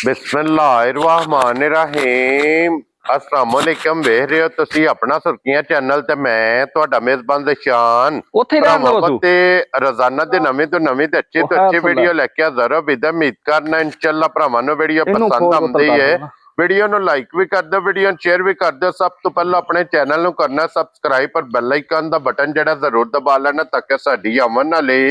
बिस्मिल्लाहिर्रहमानिर्रहीम अस्सलाम वालेकुम वेख रहे हो तुसी अपना सुर्खियां चैनल ते मैं तुहाडा मेजबान दशान ते रोजाना दे नवी तो नवी ते अच्छी वीडियो लेके हाजिर हो बिद उम्मीद करना इंशाअल्लाह भरावां नूं वीडियो पसंद आउंदी है वीडियो नूं लाइक भी कर दो वीडियो शेयर भी कर दो सब तो पहले अपने चैनल नूं करना सबसक्राइब पर बेल आइकन दा बटन जेड़ा जरूर दबा लेना ताकि साडी आमन नाले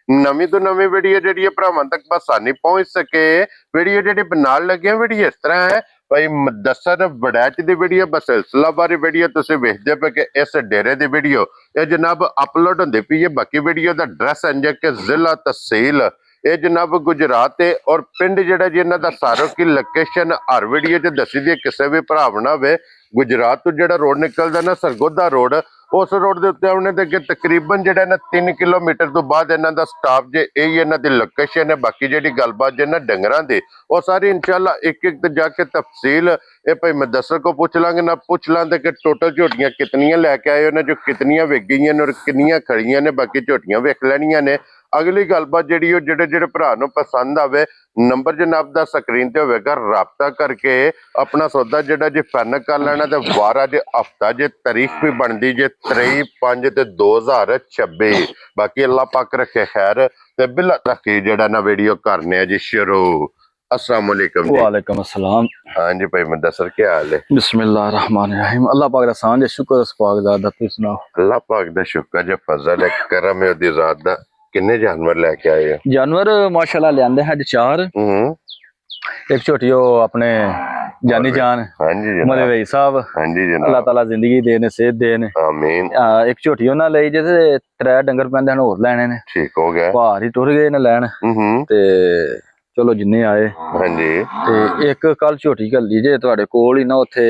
नवी तो नवी वीडियो जी भरावां तक आसानी पहुंच सके। वीडियो जी बनान लगे वीडियो इस तरह है भाई मुदस्सर वड़ैच दी वीडियो बसिलसिला बारी वीडियो तुसीं वेखदे पे कि इस डेरे दी वीडियो ये जनाब अपलोड होंदी पई है। बाकी वीडियो दा एड्रैस इंज के जिला तहसील ये जनाब गुजरात है और पिंड जिहड़ा जी इन्हां दा सारो की लोकेशन हर वीडियो च दसी दी किसी भी भरा बना वे गुजरात तो जिहड़ा रोड निकलदा ना सरगोधा रोड उस रोड के उत्ते आने दे तकरीबन जिहड़ा ना 3 किलोमीटर तो बाद इन्हां दा स्टाफ जे यही इन्हां दी लोकेशन है। बाकी जिहड़ी गलबात जे ना डंगरां दी वो सारी इंशाअल्लाह एक एक जाके तफसील ये भाई मुदस्सर को पूछ लांगे ना पूछ लांगे कि टोटल झोटियां कितनियां लैके आए हो जो कितनियां विक गई और कितनियां खड़ियां ने बाकी झोटियां वेख लैनियां ने। अगली गलबात जिहड़ी जेड़े भरा नूं पसंद आवे नंबर जनाब दा स्क्रीन ते होवेगा राबता करके अपना सौदा जिहड़ा जी फाइनल कर लेना ते वार अज हफ्ता जे तारीख भी बनदी जे 23/5/2026। बाकी अल्लाह पाक रखे खैर ते बिला तक जिहड़ा ना वीडियो करने जी शुरू। अस्सलाम वालेकुम जी। वालेकुम अस्सलाम। हाँ जी भाई मुदस्सर क्या हाल है? बिस्मिल्लाहिर्रहमानिर्रहीम। अल्लाह पाक दा सान जे शुक्र उस पाक दा तुसीं सुनाओ। अल्लाह पाक दा शुक्र जे फजल है करम है ओदी ज़ात दा। किन्ने जानवर लेके आए हो? जानवर माशाल्लाह लियांदे हैं 4। एक छोटी हो अपने जानी जान हाँ जी मरे वही साहब हाँ जी जनाब अल्लाह ताला जिंदगी देने सेहत देने आमीन। एक छोटी उन्हां लई जे ते 3 डंगर पैंदे हन होर लैने ने ठीक हो गया भार ही टुर गए ने लैन ते चलो जिन्ने आए। हाँ जी ते एक कल छोटी घल्ली जे तुहाडे कोल ही ना उत्थे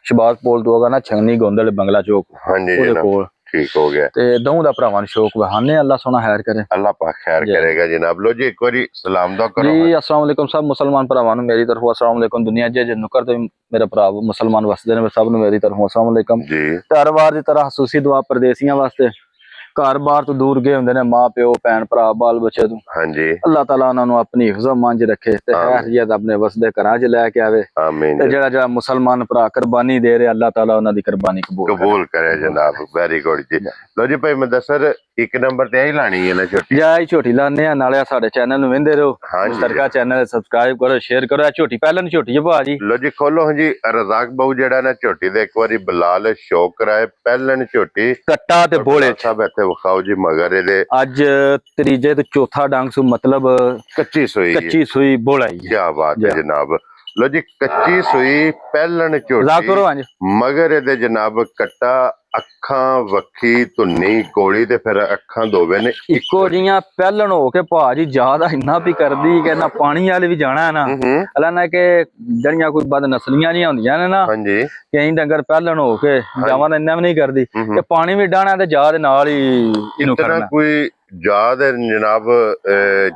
शबाज पोल तो होगा ना छंगनी गोंदल बंगला चौक हाँ जी ओदे कोल ठीक हो गया ते दऊं दा भरावां शौक बहाने अल्लाह सोना खैर करे। अल्लाह पाक खैर करेगा जनाब। लो जी एक बारी सलाम दा करो जी। अस्सलाम वालेकुम सब मुसलमान भरावां नूं मेरी तरफों अस्सलाम वालेकुम। दुनिया जे नुकर ते मेरे भरा मुसलमान वसदे ने सब नूं मेरी तरफों अस्सलाम वालेकुम जी। हर वार दी तरह खसूसी दुआ परदेसियां वास्ते घर बार तो दूर गए हुंदे ने मां प्यो भैन भरा बाल बच्चे तो हाँ जी अल्लाह ताला उन्हां नूं अपनी हिफ्ज़ मंज रखे ते खैरियत अपने वसदे घरां च लैके आवे आमीन। ते जेड़ा मुसलमान भरा कुर्बानी दे रहे अल्लाह ताला उन्हां दी कुर्बानी कबूल करे जनाब। वेरी गुड जी। लो जी भाई मुदस्सर एक नंबर ते ही लानी है ना छोटी जाई छोटी लाने आ नाले साडे चैनल नूं वेंदे रहो मुश्तरका चैनल सब्सक्राइब करो शेयर करो। छोटी पहले छोटी है भाजी लो जी खोलो हाँ जी रजाक बहु जेड़ा ना छोटी दे एक बारी बिलाल शौक कराए पहलन छोटी कट्टा ते बोले सब इत्थे विखाओ जी मगर इहदे अज त्रीजे ते चौथा डंग सु मतलब कच्ची सुई बोला ही क्या बात है जनाब। लो जी कच्ची सुई पहलन छोटी मगर इहदे जनाब कट्टा अखां वक्खी धुन्नी कोली ते फिर अखां दोवे ने इको जियां पहलन हो के भाजी ज्यादा इन्ना भी करदी कि ना पानी वाले भी जाना है ना अल्लाह ना के जड़ियां कोई बद नस्लियां जी होंदियां ने ना कई डंगर पहलन हो के जावा इन्ना भी नहीं करदी ते पानी भी डाना ते जा दे नाल ही इनु करना कोई जात जनाब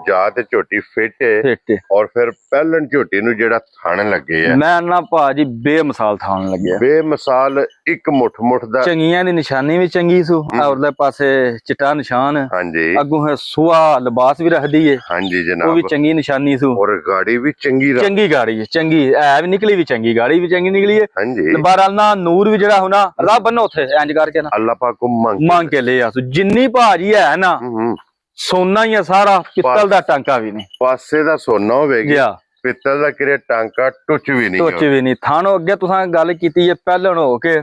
जात झोटी फिट है और फिर पहलन झोटी नु जेड़ा थान लगे है मैं ना भाजी बेमिसाल थान लगे बेमिसाल एक मुठ दा चंगियां दी निशानी भी चंगी सु और दे पासे चिट्टा निशान हां जी अगू है सुआ लिबास भी रखदी है हां जी जनाब वो भी चंगी निशानी सु और गाड़ी भी चंगी गाड़ी है चंगी है भी निकली भी चंगी गाड़ी भी चंगी निकली है। हां जी बहरहाल ना नूर भी जेड़ा होना राह बनो उथे इंज करके ना अल्लाह पाक को मांग के ले आसु जिन्नी भाजी है ना सोना ही है सारा पित्तल दा टांका भी नहीं पासे दा सोना होवेगी पित्तल दा किरे टांका टुच भी नहीं थानो अगे तुसां गल कीती है पहलन हो के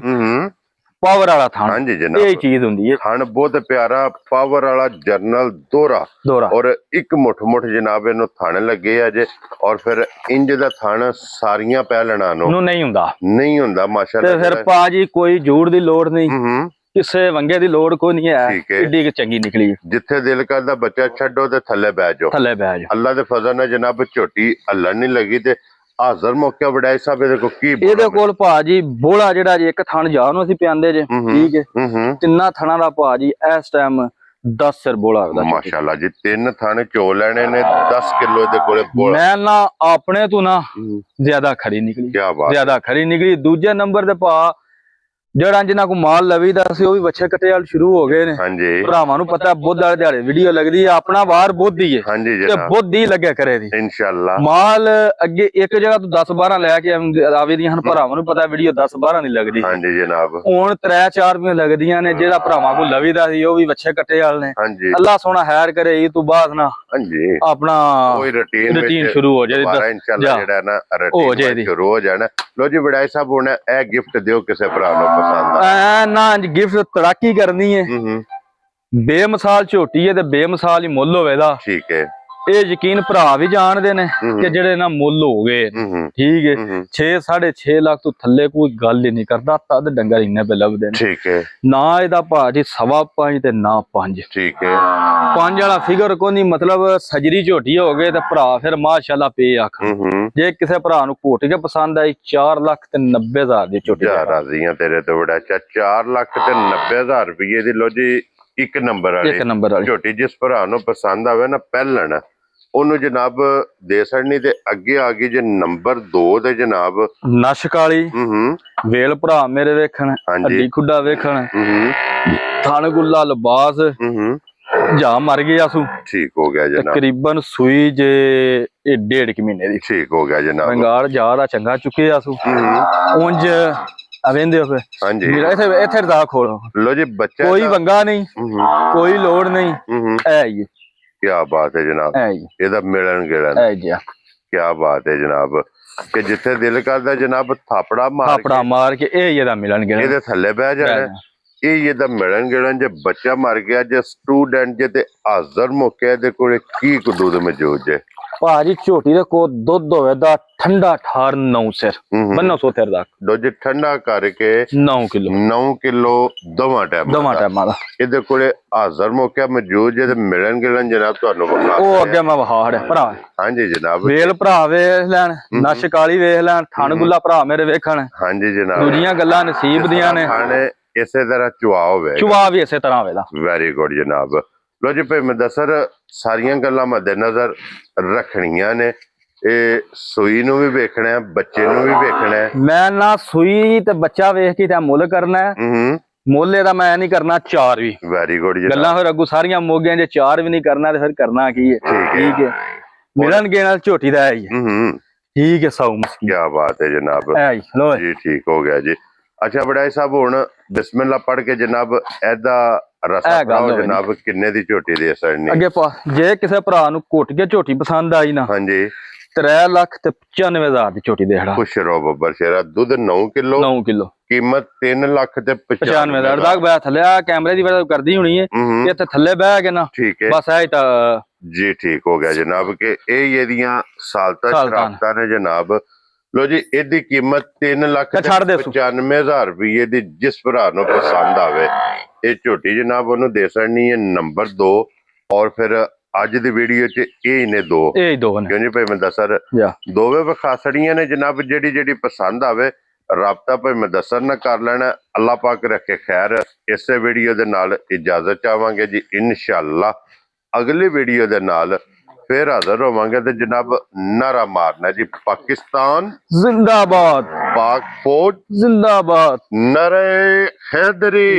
पावर वाला थान हां जी जनाब ये चीज हुंदी है थान बहुत प्यारा पावर वाला जर्नल दोरा और एक मुठ जनाब इनु थान लगे अजे और फिर इंज दा थान सारियां पहलना नु नहीं हुंदा माशाअल्लाह ते फिर पाजी कोई जूड़ दी लोड़ नहीं किसे वंगे दी लोड़ कोई नहीं है एडी चंगी निकली जिथे दिल करदा बच्चा छड्डो ते थल्ले बैठ जाओ अल्लाह दे फजल नाल जनाब झोटी हल्लण नहीं लगी ते हाजर मौके वडाई साहब इहदे को की इहदे कोल भाजी बोला जेड़ा जी एक थण जा नु ਅਸੀਂ ਪਿਆਂਦੇ ਜੇ ठीक है तिन्ना थणा दा भाजी इस टाइम 10 सिर बोला होदा माशाल्लाह जी 3 थाने चो लेने ने 10 किलो दे कोले बोला मैं ना अपने तो ना ज्यादा खरी निकली ज्यादा खरी निकली दूजे नंबर दे भा ਜਿਹੜਾ ਜਿੰਨਾ ਕੋ ਮਾਲ ਲਵੀਦਾ ਸੀ ਉਹ ਵੀ ਬੱਚੇ ਕੱਟੇ ਵਾਲ ਸ਼ੁਰੂ ਹੋ ਗਏ ਨੇ। ਹਾਂਜੀ ਭਰਾਵਾਂ ਨੂੰ ਪਤਾ ਬੁੱਧ ਵਾਲੇ ਦਿਹਾੜੇ ਵੀਡੀਓ ਲੱਗਦੀ ਹੈ, ਆਪਣਾ ਵਾਰ ਬੁੱਧ ਹੀ ਹੈ ਹਾਂਜੀ ਤੇ ਜਨਾਬ ਬੁੱਧ ਹੀ ਲੱਗਿਆ ਕਰੇ ਦੀ ਇਨਸ਼ਾਅੱਲਾ। ਮਾਲ ਅੱਗੇ ਇੱਕ ਜਗ੍ਹਾ ਤੋਂ 10-12 ਲੈ ਕੇ ਆਵੇ ਦੀਆਂ ਹਨ, ਭਰਾਵਾਂ ਨੂੰ ਪਤਾ ਵੀਡੀਓ 10-12 ਨਹੀਂ ਲੱਗਦੀ। ਹਾਂਜੀ ਜਨਾਬ ਹੁਣ 3-4 ਰੁਪਏ ਲੱਗਦੀਆਂ ਨੇ। ਜਿਹੜਾ ਭਰਾਵਾਂ ਕੋ ਲਵੀਦਾ ਸੀ ਉਹ ਵੀ ਬੱਚੇ ਕੱਟੇ ਵਾਲ ਨੇ। ਹਾਂਜੀ ਅੱਲਾ ਸੋਹਣਾ ਹੈਰ ਕਰੇ ਇਹ ਤੋਂ ਬਾਅਦ ਨਾ ਹਾਂਜੀ ਆਪਣਾ ਕੋਈ ਰੁਟੀਨ ਸ਼ੁਰੂ ਹੋ ਜਾਏ ਇਨਸ਼ਾਅੱਲਾ, ਜਿਹੜਾ ਨਾ ਰੁਟੀਨ ਸ਼ੁਰੂ ਹੋ ਜਾਣਾ। ਲੋ ਜੀ ਵਡਾਈ ਸਾਹਿਬ ਹੁਣ ਇਹ ਗਿਫਟ ਦਿਓ ਕਿਸੇ ਭਰਾ ਨੂੰ ਪਸੰਦ ਆ ਨਾ ਗਿਫਟ ਤੜਾਕੀ ਕਰਨੀ ਹੈ। ਬੇਮਿਸਾਲ ਝੋਟੀ ਹੈ ਤੇ ਬੇਮਿਸਾਲ ਹੀ ਮੁੱਲ ਹੋਵੇਗਾ। ਠੀਕ ਹੈ ਇਹ ਯਕੀਨ ਭਰਾ ਵੀ ਜਾਣਦੇ ਨੇ ਕਿ ਜਿਹੜੇ ਨਾ ਮੁੱਲ ਹੋ ਗਏ ਠੀਕ ਹੈ 6-6.5 ਲੱਖ ਤੋਂ ਥੱਲੇ ਕੋਈ ਗੱਲ ਹੀ ਨਹੀਂ ਕਰਦਾ। ਤਦ ਡੰਗਰ ਇੰਨੇ ਪੇ ਲੱਭਦੇ ਨੇ। ਠੀਕ ਹੈ ਨਾ ਇਹਦਾ ਭਾਜੀ 5.25 ਤੇ ਨਾ 5। ਠੀਕ ਹੈ 5 ਵਾਲਾ ਫਿਗਰ ਕੋਈ ਨਹੀਂ, ਮਤਲਬ ਸਜਰੀ ਝੋਟੀ ਹੋ ਗਏ ਤੇ ਭਰਾ ਫਿਰ ਮਾਸ਼ਾਅੱਲਾ ਪੇ ਆਖ। ਜੇ ਕਿਸੇ ਭਰਾ ਨੂੰ ਘੋਟ ਕੇ ਪਸੰਦ ਆਈ 4,90,000 ਦੀ ਝੋਟੀ ਰਾਜ਼ੀਆਂ ਤੇਰੇ ਤੋਂ ਬੜਾ 4,90,000 ਰੁਪਏ ਦੀ। ਲੋ ਜੀ ਇੱਕ ਨੰਬਰ ਵਾਲੀ ਝੋਟੀ ਜਿਸ ਭਰਾ ਨੂੰ ਪਸੰਦ ਆਵੇ ਨਾ ਪਹਿਲਣ ਉਹਨੂੰ ਜਨਾਬ ਦੇ ਛੜਨੀ। ਤੇ ਅੱਗੇ ਆ ਗਈ ਜੇ ਨੰਬਰ 2 ਤੇ ਜਨਾਬ ਨਸ਼ਕ ਵਾਲੀ ਵੇਲ ਭਰਾ ਮੇਰੇ ਵੇਖਣ, ਹੱਡੀ ਖੁੱਡਾ ਵੇਖਣ, ਥਣ ਗੁੱਲਾ ਲਿਬਾਸ ਜਾ ਮਰ ਗਿਆ ਸੂ। ਠੀਕ ਹੋ ਗਿਆ ਜਨਾਬ। ਤਕਰੀਬਨ ਸੂਈ ਜੇ ਇਹ 1.5 ਮਹੀਨੇ ਦੀ। ਠੀਕ ਹੋ ਗਿਆ ਜਨਾਬ। ਬੰਗਾਲ ਜਾ ਦਾ ਚੰਗਾ ਚੁੱਕਿਆ ਸੂ। ਉਂਝ ਆਵੇਂਦੇ ਹੋ ਹਾਂਜੀ ਮੇਰਾ ਇੱਥੇ ਰਦਾ ਖੋਲੋ। ਲੋ ਜੀ ਬੱਚਾ ਕੋਈ ਵੰਗਾ ਨਹੀਂ ਕੋਈ ਲੋੜ ਨਹੀਂ। ਐ ਹੀ ਕੀ ਬਾਤ ਹੈ ਜਨਾਬ। ਇਹਦਾ ਮਿਲਣ ਗਿਲਣ ਕੀ ਬਾਤ ਹੈ ਜਨਾਬ ਕਿ ਜਿੱਥੇ ਦਿਲ ਕਰਦਾ ਜਨਾਬ ਥਾਪੜਾ ਮਾਰ ਕੇ ਇਹ ਇਹਦਾ ਮਿਲਣ ਗਿਲਣ ਇਹਦੇ ਥੱਲੇ ਬਹਿ ਜਾਣਾ। ਇਹ ਇਹਦਾ ਮਿਲਣ ਗਿਲਣ ਜੇ ਬੱਚਾ ਮਰ ਗਿਆ ਜੇ ਸਟੂਡੈਂਟ ਜੇ ਤੇ ਹਾਜ਼ਰ ਮੌਕੇ ਦੇ ਕੋਲੇ ਕੀ ਕੁ ਦੁੱਧ ਮੌਜੂਦ ਜੇ ਭਾਜੀ। ਝੋਟੀ ਦੇ ਕੋ ਦੁੱਧ ਹੋਵੇ ਦਾ ਠੰਡਾ ਠਾਰ 9 ਸਿਰ ਬੰਨੋ ਸੋਤਰ ਦਾ ਦੁੱਧ ਠੰਡਾ ਕਰਕੇ 9 ਕਿਲੋ ਦੋਵਾਂ ਟਾਈਮਾਂ ਦਾ ਇਹਦੇ ਕੋਲੇ ਹਾਜ਼ਰ ਮੌਕੇ ਮੌਜੂਦ ਜੇ ਤੇ ਮਿਲਣ ਗਿਲਣ ਜਨਾਬ ਤੁਹਾਨੂੰ ਵਿਖਾ ਉਹ ਅੱਗੇ ਮੈਂ ਵਿਖਾ ਰਿਹਾ ਭਰਾ। ਹਾਂਜੀ ਜਨਾਬ ਵੇਲ ਭਰਾ ਵੇਖ ਲੈਣ, ਨਸ਼ਕ ਵਾਲੀ ਵੇਖ ਲੈਣ, ਥਣ ਗੁੱਲਾ ਭਰਾ ਮੇਰੇ ਵੇਖਣ। ਹਾਂਜੀ ਜਨਾਬ ਦੂਜੀਆਂ ਗੱਲਾਂ ਨਸੀਬ ਦੀਆਂ ਨੇ। ਇਸੇ ਤਰ੍ਹਾਂ ਚੁਆ ਹੋਵੇ ਚੁਆ ਵੀ ਇਸੇ ਤਰ੍ਹਾਂ ਹੋਵੇਗਾ। ਵੈਰੀ ਗੁੱਡ ਜਨਾਬ। ਲੋ ਜੀ ਭਾਈ ਮੁਦੱਸਰ ਸਾਰੀਆਂ ਗੱਲਾਂ ਮੱਦੇ ਨਜ਼ਰ ਰੱਖਣੀਆਂ ਨੇ। ਇਹ ਸੂਈ ਨੂੰ ਵੀ ਵੇਖਣਾ ਹੈ, ਬੱਚੇ ਨੂੰ ਵੀ ਵੇਖਣਾ ਹੈ। ਮੈਂ ਨਾ ਸੂਈ ਤੇ ਬੱਚਾ ਵੇਖ ਕੇ ਤੇ ਮੁੱਲ ਕਰਨਾ ਹੈ। ਮੁੱਲ ਇਹਦਾ ਮੈਂ ਨਹੀਂ ਕਰਨਾ 4 ਵੀ। ਵੈਰੀ ਗੁੱਡ ਜੀ। ਗੱਲਾਂ ਫਿਰ ਅੱਗੂ ਸਾਰੀਆਂ ਮੋਗੀਆਂ ਜੇ 4 ਵੀ ਨਹੀਂ ਕਰਨਾ ਤੇ ਫਿਰ ਕਰਨਾ ਕੀ ਹੈ। ਠੀਕ ਹੈ ਮਿਲਣ ਗੇ ਨਾਲ ਝੋਟੀ ਦਾ ਹੈ ਜੀ। ਠੀਕ ਹੈ ਸਾਊ ਮਸਕੀ। ਕੀ ਬਾਤ ਹੈ ਜਨਾਬ ਜੀ। ਠੀਕ ਹੋ ਗਿਆ ਜੀ। ਅੱਛਾ ਵਡਾਈ ਸਾਹਿਬ ਹੁਣ ਬਿਸਮਿਲ੍ਲਾ ਪੜ੍ਹ ਕੇ ਜਨਾਬ ਇਹਦਾ ਰਸਾ ਪਾਓ ਜਨਾਬ ਕਿੰਨੇ ਦੀ ਝੋਟੀ ਦੇ ਸੜਨੀ ਅੱਗੇ ਜੇ ਕਿਸੇ ਭਰਾ ਨੂੰ ਘੁੱਟ ਕੇ ਝੋਟੀ ਪਸੰਦ ਆਈ ਨਾ ਹਾਂਜੀ 3,95,000 ਦੀ ਝੋਟੀ ਦੇ ਹੜਾ। ਖੁਸ਼ ਰਹੋ ਬੱਬਰ ਸ਼ੇਰਾ। ਦੁੱਧ 9 ਕਿਲੋ ਕੀਮਤ 3,95,000 ਤੱਕ ਬੈ ਥੱਲੇ ਆ ਕੈਮਰੇ ਦੀ ਵਜ੍ਹਾ ਕਰਦੀ ਹੋਣੀ ਹੈ। ਇੱਥੇ ਥੱਲੇ ਬਹਿ ਕੇ ਨਾ ਠੀਕ ਹੈ ਬਸ ਐ ਤਾਂ ਜੀ। ਠੀਕ ਹੋ ਗਿਆ ਜਨਾਬ ਕਿ ਇਹ ਇਹਦੀਆਂ ਸਾਲਤਾ ਸ਼ਰਾਬਤਾਂ ਨੇ ਜਨਾਬ। ਲੋ ਜੀ ਇਹਦੀ ਕੀਮਤ 3,95,000 ਰੁਪਏ ਦੀ। ਜਿਸ ਭਰਾ ਨੂੰ ਪਸੰਦ ਆਵੇ ਇਹ ਝੋਟੀ ਜਨਾਬ ਉਹਨੂੰ ਦੇ ਸਕਣੀ ਹੈ ਨੰਬਰ 2। ਔਰ ਫਿਰ ਅੱਜ ਦੀ ਵੀਡੀਓ ਚ ਇਹ ਨੇ ਦੋ ਕਿਉਂ ਜੀ ਭਾਈ ਮੁਦੱਸਰ ਦੋਵੇਂ ਵਿਖਾ ਛੜੀਆਂ ਨੇ ਜਨਾਬ। ਜਿਹੜੀ ਪਸੰਦ ਆਵੇ ਰਾਬਤਾ ਭਾਈ ਮੁਦੱਸਰ ਨਾਲ ਕਰ ਲੈਣਾ। ਅੱਲਾਹ ਪਾਕ ਰੱਖੇ ਖੈਰ। ਇਸੇ ਵੀਡੀਓ ਦੇ ਨਾਲ ਇਜਾਜ਼ਤ ਚਾਹਾਂਗੇ ਜੀ। ਇਨਸ਼ਾਅੱਲਾ ਅਗਲੀ ਵੀਡੀਓ ਦੇ ਨਾਲ फिर हाजिर होवांगे तो जनाब नारा मारना जी पाकिस्तान जिंदाबाद, पाक फौज जिंदाबाद, नारे हैदरी।